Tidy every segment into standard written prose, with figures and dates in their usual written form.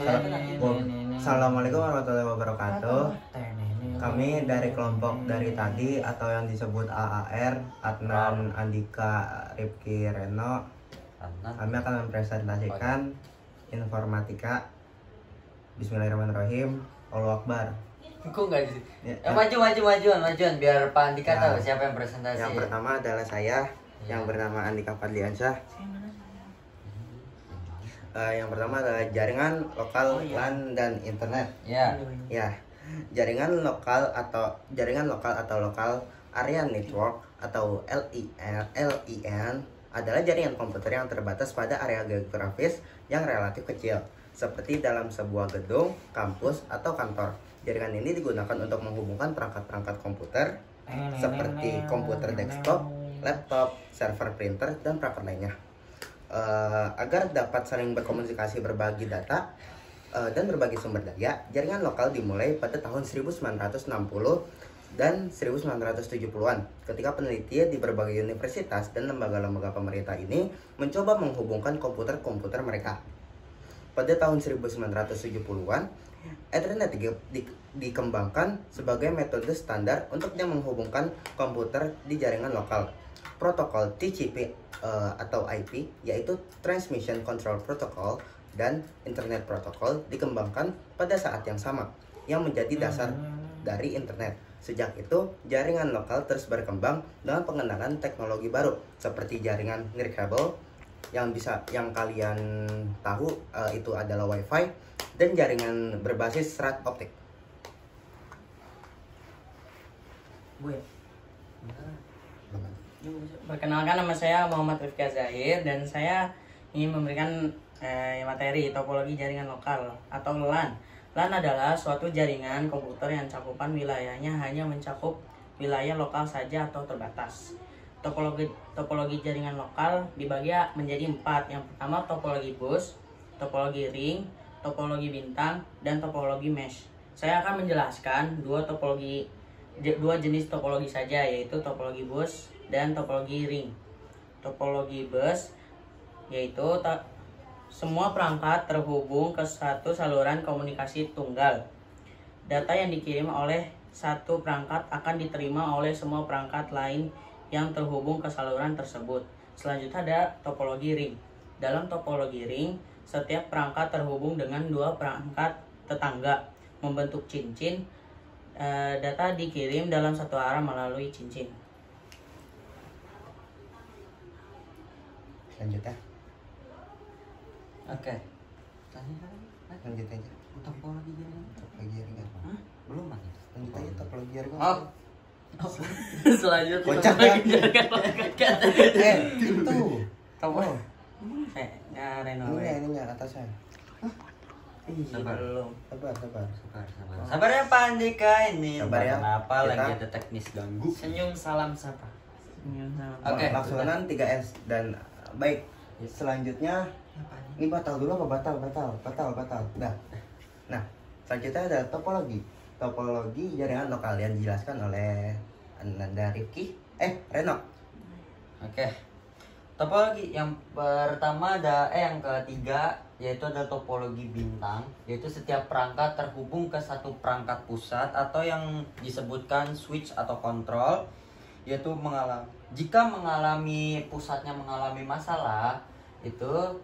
Assalamualaikum warahmatullahi wabarakatuh. Kami dari kelompok dari tadi atau yang disebut AAR, Adnan, Andika, Rifki, Reno. Kami akan mempresentasikan informatika. Bismillahirrahmanirrahim. Allahu Akbar. Kok enggak sih? Majuan biar Pak Andika tahu siapa yang presentasi. Yang pertama adalah saya yang bernama Andika Fadliansyah. Yang pertama adalah jaringan lokal LAN dan internet. Ya. Jaringan lokal atau lokal area network atau LAN adalah jaringan komputer yang terbatas pada area geografis yang relatif kecil, seperti dalam sebuah gedung, kampus, atau kantor. Jaringan ini digunakan untuk menghubungkan perangkat-perangkat komputer seperti komputer desktop, laptop, server printer, dan perangkat lainnya. Agar dapat saling berkomunikasi, berbagi data, dan berbagi sumber daya, jaringan lokal dimulai pada tahun 1960 dan 1970-an ketika peneliti di berbagai universitas dan lembaga-lembaga pemerintah ini mencoba menghubungkan komputer-komputer mereka. Pada tahun 1970-an, Ethernet dikembangkan sebagai metode standar untuk menghubungkan komputer di jaringan lokal. Protokol TCP atau IP, yaitu Transmission Control Protocol, dan Internet Protocol dikembangkan pada saat yang sama, yang menjadi dasar dari internet. Sejak itu, jaringan lokal terus berkembang dengan pengenalan teknologi baru seperti jaringan nirkabel yang kalian tahu itu adalah WiFi, dan jaringan berbasis serat optik. Perkenalkan, nama saya Muhammad Rifki Zahir dan saya ingin memberikan materi topologi jaringan lokal atau LAN. LAN adalah suatu jaringan komputer yang cakupan wilayahnya hanya mencakup wilayah lokal saja atau terbatas. Topologi jaringan lokal dibagi menjadi 4. Yang pertama topologi bus, topologi ring, topologi bintang, dan topologi mesh. Saya akan menjelaskan dua jenis topologi saja, yaitu topologi bus dan topologi ring. Topologi bus yaitu semua perangkat terhubung ke satu saluran komunikasi tunggal. Data yang dikirim oleh satu perangkat akan diterima oleh semua perangkat lain yang terhubung ke saluran tersebut. Selanjutnya ada topologi ring. Dalam topologi ring, setiap perangkat terhubung dengan dua perangkat tetangga membentuk cincin. Data dikirim dalam satu arah melalui cincin. Lanjut ya. Oke. Lanjut aja. Topologi jaringan. Hah? Belum lagi. Lanjut aja topologi jaringan. Oh. Selanjutnya Kocak topologi ya? jaringan. Itu. Topologi. Ini atasnya. Sabar. Belum. Sabar ya Pak Andika ini. Sabar ya. Kenapa Kita- lagi ada teknis ganggu? Senyum salam sapa. Oke. Laksonan 3S dan baik. Selanjutnya ini batal dulu apa batal. Nah, selanjutnya ada topologi. Topologi jaringan lokal yang dijelaskan oleh Ananda Rifki. Reno. Oke. Topologi yang pertama yang ketiga yaitu ada topologi bintang, yaitu setiap perangkat terhubung ke satu perangkat pusat atau yang disebutkan switch atau kontrol, yaitu jika pusatnya mengalami masalah itu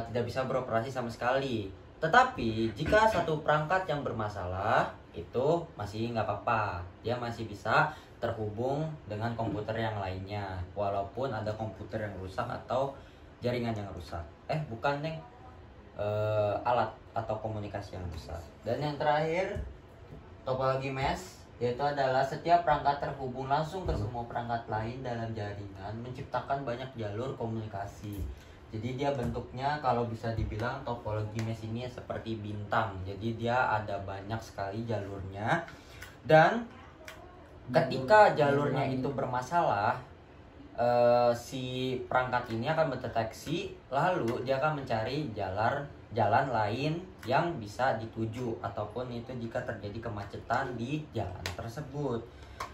tidak bisa beroperasi sama sekali. Tetapi jika satu perangkat yang bermasalah itu masih nggak apa-apa, dia masih bisa terhubung dengan komputer yang lainnya walaupun ada komputer yang rusak atau jaringan yang rusak. Alat atau komunikasi yang rusak. Dan yang terakhir topologi mesh, yaitu adalah setiap perangkat terhubung langsung ke semua perangkat lain dalam jaringan, menciptakan banyak jalur komunikasi. Jadi dia bentuknya kalau bisa dibilang topologi mesh ini seperti bintang. Jadi dia ada banyak sekali jalurnya, dan ketika jalurnya itu bermasalah, si perangkat ini akan mendeteksi, lalu dia akan mencari jalan lain yang bisa dituju, ataupun itu jika terjadi kemacetan di jalan tersebut,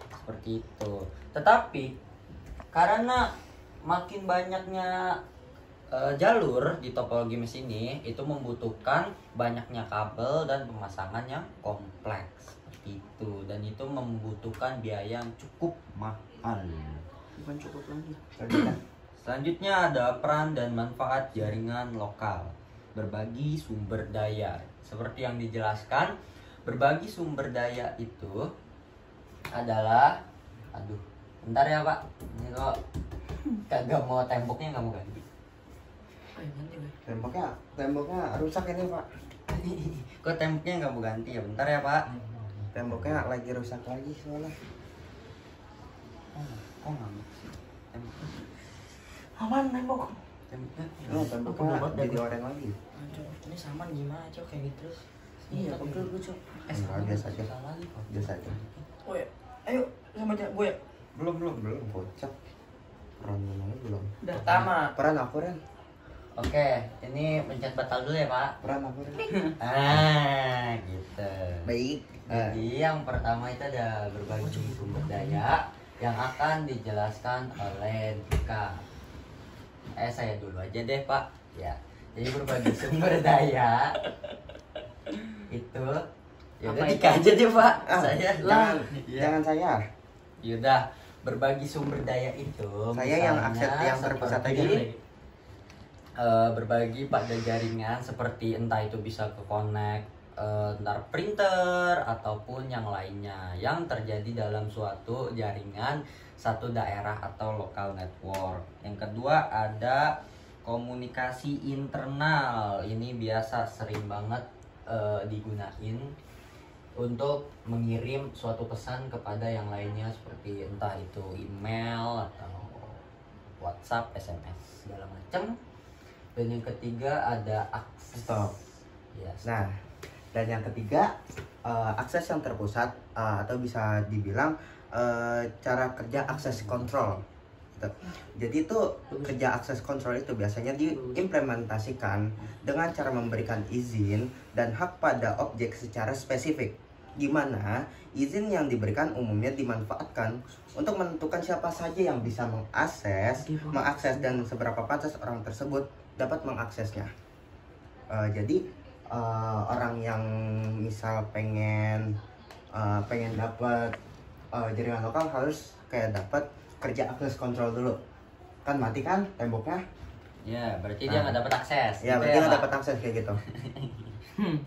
seperti itu. Tetapi karena makin banyaknya jalur di topologi mesh ini itu membutuhkan banyaknya kabel dan pemasangan yang kompleks seperti itu, dan itu membutuhkan biaya yang cukup mahal. Bukan cukup lagi. Selanjutnya ada peran dan manfaat jaringan lokal. Berbagi sumber daya. Seperti yang dijelaskan, berbagi sumber daya itu adalah, aduh, bentar ya Pak, ini kok kagak mau temboknya nggak mau ganti. Temboknya rusak ini Pak. Kok temboknya nggak mau ganti ya, bentar ya Pak. Temboknya lagi rusak lagi soalnya. Kok ngambek sih temboknya? Aman nembok. Temboknya Jadi orang lagi. Ini saman gimana cok kayak gitu terus? Iya pegel gue cok. Biasa aja. Biasa aja. Oh ya, ayo sama aja gue ya. Belum kocak. Peran namanya belum. Pertama. Peran aku Ren. Oke, ini pencet batal dulu ya Pak. Peran aku Ren. Gitu. Baik. Jadi yang pertama itu ada berbagi sumber daya yang akan dijelaskan oleh Dika. Saya dulu aja deh Pak. Ya, jadi berbagi sumber daya itu ya udah Dika aja deh Pak. Saya Jangan saya. Yaudah, berbagi sumber daya itu Saya yang akses yang terpusat aja. Berbagi pada jaringan seperti entah itu bisa ke connect ntar printer ataupun yang lainnya yang terjadi dalam suatu jaringan satu daerah atau lokal network. Yang kedua ada komunikasi internal. Ini biasa sering banget digunain untuk mengirim suatu pesan kepada yang lainnya seperti entah itu email atau WhatsApp, SMS segala macam. Dan yang ketiga ada akses. Stop. Yes. Nah, dan yang ketiga akses yang terpusat atau bisa dibilang cara kerja akses control. Jadi itu kerja akses control itu biasanya diimplementasikan dengan cara memberikan izin dan hak pada objek secara spesifik, di mana izin yang diberikan umumnya dimanfaatkan untuk menentukan siapa saja yang bisa mengakses dan seberapa pantas orang tersebut dapat mengaksesnya. Jadi orang yang misal pengen dapat jaringan lokal harus kayak dapat kerja akses kontrol dulu, kan mati kan temboknya ya, berarti dia nggak dapat akses ya, gitu berarti nggak Pak? dapat akses kayak gitu.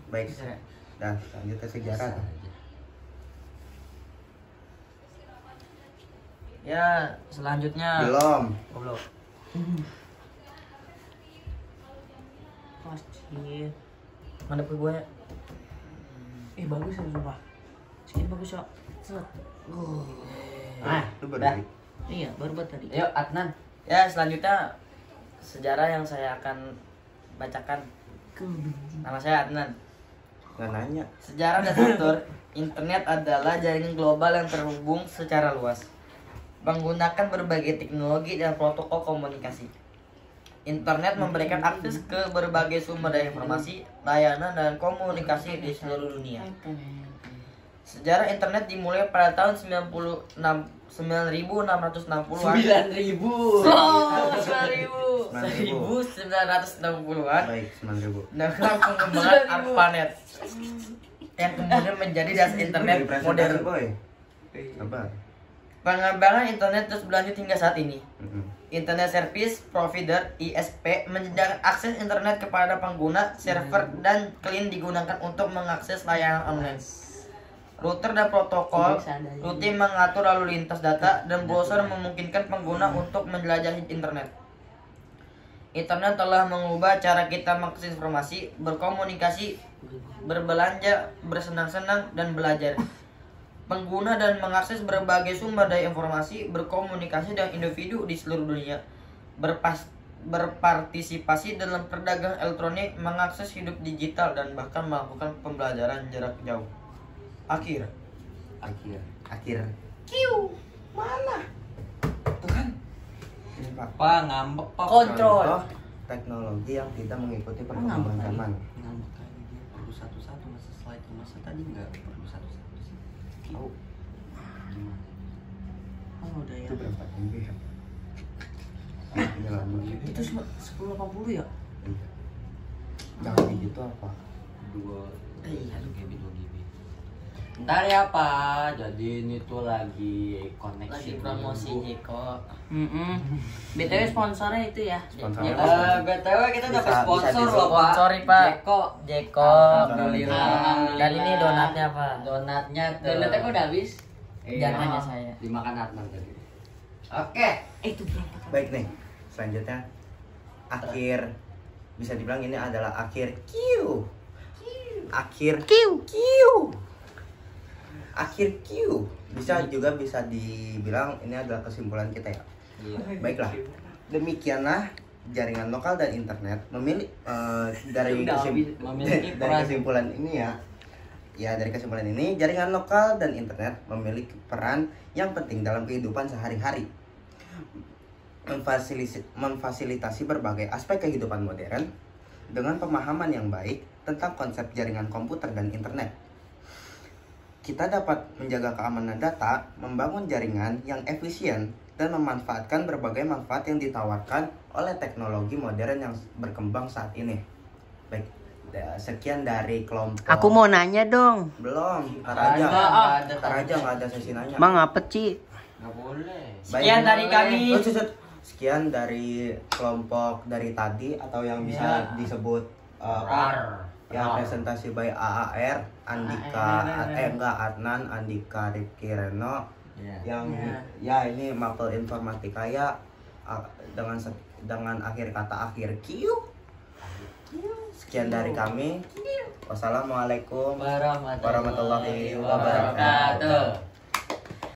Baik, dan lanjut ke sejarah. Ya selanjutnya. Belum. Belum. Pasti. Mana ke gue ya? Bagus ya sumpah. Segini bagus ya. Set. Lu baru dah. Iya, baru buat tadi. Yuk Adnan. Ya, selanjutnya sejarah yang saya akan bacakan. Nama saya Adnan. nggak nanya. Sejarah dan struktur internet adalah jaringan global yang terhubung secara luas, menggunakan berbagai teknologi dan protokol komunikasi. Internet memberikan akses ke berbagai sumber daya informasi, layanan, dan komunikasi di seluruh dunia. Sejarah internet dimulai pada tahun 9660-an. 1960-an. Baik, 9.000. Dengan pengembangan ARPANET yang kemudian menjadi dasar internet modern. Sabar. Pengembangan internet terus berlanjut hingga saat ini. Internet Service Provider (ISP) menyediakan akses internet kepada pengguna. Server dan klien digunakan untuk mengakses layanan online. Router dan protokol rutin mengatur lalu lintas data, dan browser memungkinkan pengguna untuk menjelajahi internet. Internet telah mengubah cara kita mengakses informasi, berkomunikasi, berbelanja, bersenang-senang, dan belajar. Pengguna dan mengakses berbagai sumber daya informasi, berkomunikasi dengan individu di seluruh dunia, berpartisipasi dalam perdagangan elektronik, mengakses hidup digital, dan bahkan melakukan pembelajaran jarak jauh. Akhir. Kiu, mana? Tuh kan. Ini Pak. Pak ngambek Pak. Kontrol. Contoh teknologi yang tidak mengikuti perkembangan zaman. Ngambek lagi dia perlu satu-satu, masa slide masa tadi nggak perlu satu-satu sih. Tahu. Gimana? Oh, udah ya. Itu berapa MB ya? Itu 1080 ya? Jangan gitu apa? 2 GB. Ntar ya Pak, jadi ini tuh lagi koneksi Lagi promosi Jeko. BTW sponsornya itu ya. Sponsornya BTW kita dapat Bisa sponsor di- loh Pak. Sponsori, Pak. Jeko. Alhamdulillah. Dan ini donatnya Pak. Donatnya tuh. Donatnya kok udah habis? Jangan tanya saya. Dimakan Adnan tadi. Oke. Itu berapa? Baik nih, selanjutnya akhir, bisa dibilang ini adalah akhir akhir Q. Bisa dibilang ini adalah kesimpulan kita ya. Iya. Baiklah, demikianlah jaringan lokal dan internet dari kesimpulan ini dari kesimpulan ini jaringan lokal dan internet memiliki peran yang penting dalam kehidupan sehari-hari, memfasilitasi berbagai aspek kehidupan modern dengan pemahaman yang baik tentang konsep jaringan komputer dan internet. Kita dapat menjaga keamanan data, membangun jaringan yang efisien, dan memanfaatkan berbagai manfaat yang ditawarkan oleh teknologi modern yang berkembang saat ini. Baik, sekian dari kelompok. Aku mau nanya dong. Belum, Ada. nggak ada sesi nanya. Bang apa Ci? Nggak boleh. Sekian dari kami. Sekian dari kelompok dari tadi atau yang bisa disebut yang presentasi by AAR, Adnan, Andika, Rifki, Reno, yang ini mapel informatika ya dengan akhir kata akhir Q. Sekian dari kami. Wassalamualaikum warahmatullahi wabarakatuh.